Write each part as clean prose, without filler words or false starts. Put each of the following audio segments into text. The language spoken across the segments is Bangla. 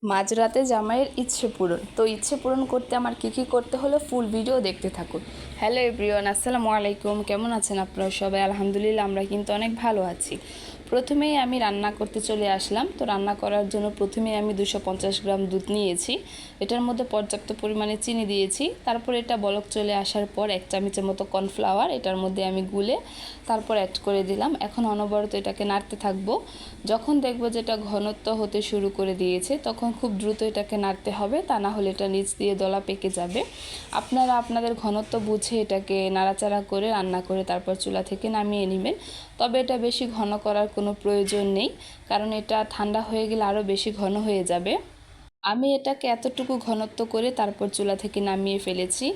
মাঝরাতে জামাইয়ের ইচ্ছে পূরণ। তো ইচ্ছে পূরণ করতে আমার কী করতে হলো ফুল ভিডিও দেখতে থাকুন। হ্যালো এভরিওয়ান, আসসালামু আলাইকুম। কেমন আছেন আপনারা সবাই? আলহামদুলিল্লাহ, আমরা কিন্তু অনেক ভালো আছি। প্রথমেই আমি রান্না করতে চলে আসলাম। তো রান্না করার জন্য প্রথমেই আমি 250 গ্রাম দুধ নিয়েছি। এটার মধ্যে পর্যাপ্ত পরিমাণে চিনি দিয়েছি। তারপর এটা বলক চলে আসার পর 1 চামচের মতো কর্নফ্লাওয়ার এটার মধ্যে আমি গুলে তারপর অ্যাড করে দিলাম। এখন অনবরত এটাকে নাড়তে থাকবো। যখন দেখবো যে এটা ঘনত্ব হতে শুরু করে দিয়েছে তখন খুব দ্রুত এটাকে নাড়তে হবে, তা না হলে এটা নিচ দিয়ে দলা পেকে যাবে। আপনারা আপনাদের ঘনত্ব বুঝে এটাকে নাড়াচাড়া করে রান্না করে তারপর চুলা থেকে নামিয়ে নেবেন। তবে এটা বেশি ঘন করার কোনো প্রয়োজন নেই, কারণ এটা ঠান্ডা হয়ে গেলে আরও বেশি ঘন হয়ে যাবে। আমি এটাকে এতটুকু ঘনত্ব করে তারপর চুলা থেকে নামিয়ে ফেলেছি।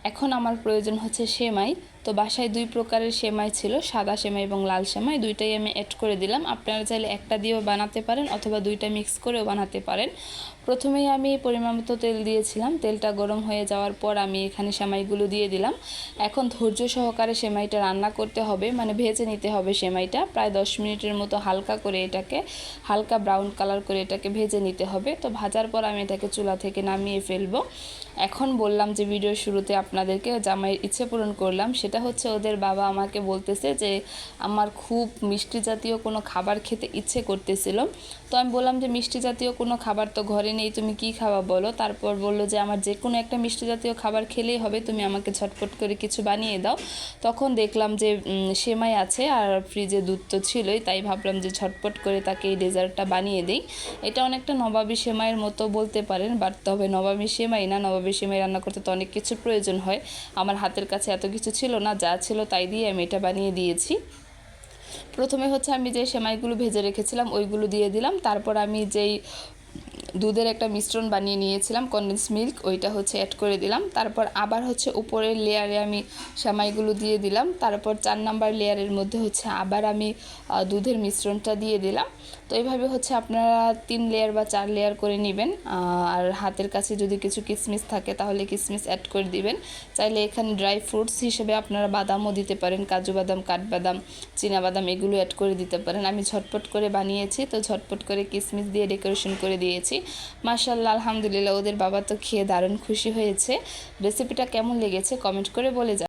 এখন আমার প্রয়োজন হচ্ছে সেমাই। তো বাসায় 2 প্রকারের সেমাই ছিল, সাদা সেমাই এবং লাল সেমাই, দুইটাই আমি অ্যাড করে দিলাম। আপনারা চাইলে একটা দিয়েও বানাতে পারেন অথবা দুইটা মিক্স করেও বানাতে পারেন। প্রথমেই আমি পরিমাণ মতো তেল দিয়েছিলাম। তেলটা গরম হয়ে যাওয়ার পর আমি এখানে সেমাইগুলো দিয়ে দিলাম। এখন ধৈর্য সহকারে সেমাইটা রান্না করতে হবে, মানে ভেজে নিতে হবে সেমাইটা প্রায় 10 মিনিটের মতো হালকা করে এটাকে হালকা ব্রাউন কালার করে এটাকে ভেজে নিতে হবে। তো ভাজার পর আমি এটাকে চুলা থেকে নামিয়ে ফেলবো। এখন বললাম যে ভিডিওর শুরুতে আপনাদেরকে জামাইয়ের ইচ্ছে পূরণ করলাম, সেটা হচ্ছে ওদের বাবা আমাকে বলতেছে যে আমার খুব মিষ্টি জাতীয় কোনো খাবার খেতে ইচ্ছে করতেছিল। তো আমি বললাম যে মিষ্টি জাতীয় কোনো খাবার তো ঘরে নেই, তুমি কি খাওয়া বলো। তারপর বলল যে আমার যে কোনো একটা মিষ্টি জাতীয় খাবার খেলেই হবে, তুমি আমাকে ঝটপট করে কিছু বানিয়ে দাও। তখন দেখলাম যে সেমাই আছে আর ফ্রিজে দুধ তো ছিলই, তাই ভাবলাম যে ঝটপট করে তাকে এই ডেজার্টটা বানিয়ে দিই। এটা অনেকটা নবাবী সেমাইয়ের মতো বলতে পারেন, বাট তবে নবাবী সেমাই না। নবাবী সেমাই রান্না করতে তো অনেক কিছু প্রয়োজন হয়। আমার হাতের কাছে এত কিছু ছিল না, যা ছিল তাই দিয়ে আমি এটা বানিয়ে দিয়েছি। প্রথমে হচ্ছে আমি যে সেমাইগুলো ভেজে রেখেছিলাম ওইগুলো দিয়ে দিলাম। তারপর আমি যেই দুধের একটা মিশ্রণ বানিয়ে নিয়েছিলাম কনডেন্স মিল্ক, ওইটা হচ্ছে অ্যাড করে দিলাম। তারপর আবার হচ্ছে উপরের লেয়ারে আমি সেমাইগুলো দিয়ে দিলাম। তারপর 4 নাম্বার লেয়ারের মধ্যে হচ্ছে আবার আমি দুধের মিশ্রণটা দিয়ে দিলাম। তো এইভাবে হচ্ছে আপনারা 3 লেয়ার বা 4 লেয়ার করে নেবেন। আর হাতের কাছে যদি কিছু কিশমিশ থাকে তাহলে কিশমিশ অ্যাড করে দিবেন। চাইলে এখানে ড্রাই ফ্রুটস হিসেবে আপনারা বাদামও দিতে পারেন, কাজু বাদাম, কাঠবাদাম, চীনাবাদাম এগুলো অ্যাড করে দিতে পারেন। আমি ঝটপট করে বানিয়েছি, তো ঝটপট করে কিশমিশ দিয়ে ডেকোরেশন করে দিয়েছি। মাশাআল্লাহ, আলহামদুলিল্লাহ, ওদের বাবা তো খেয়ে দারুণ খুশি হয়েছে। রেসিপিটা কেমন লেগেছে কমেন্ট করে বলে যান।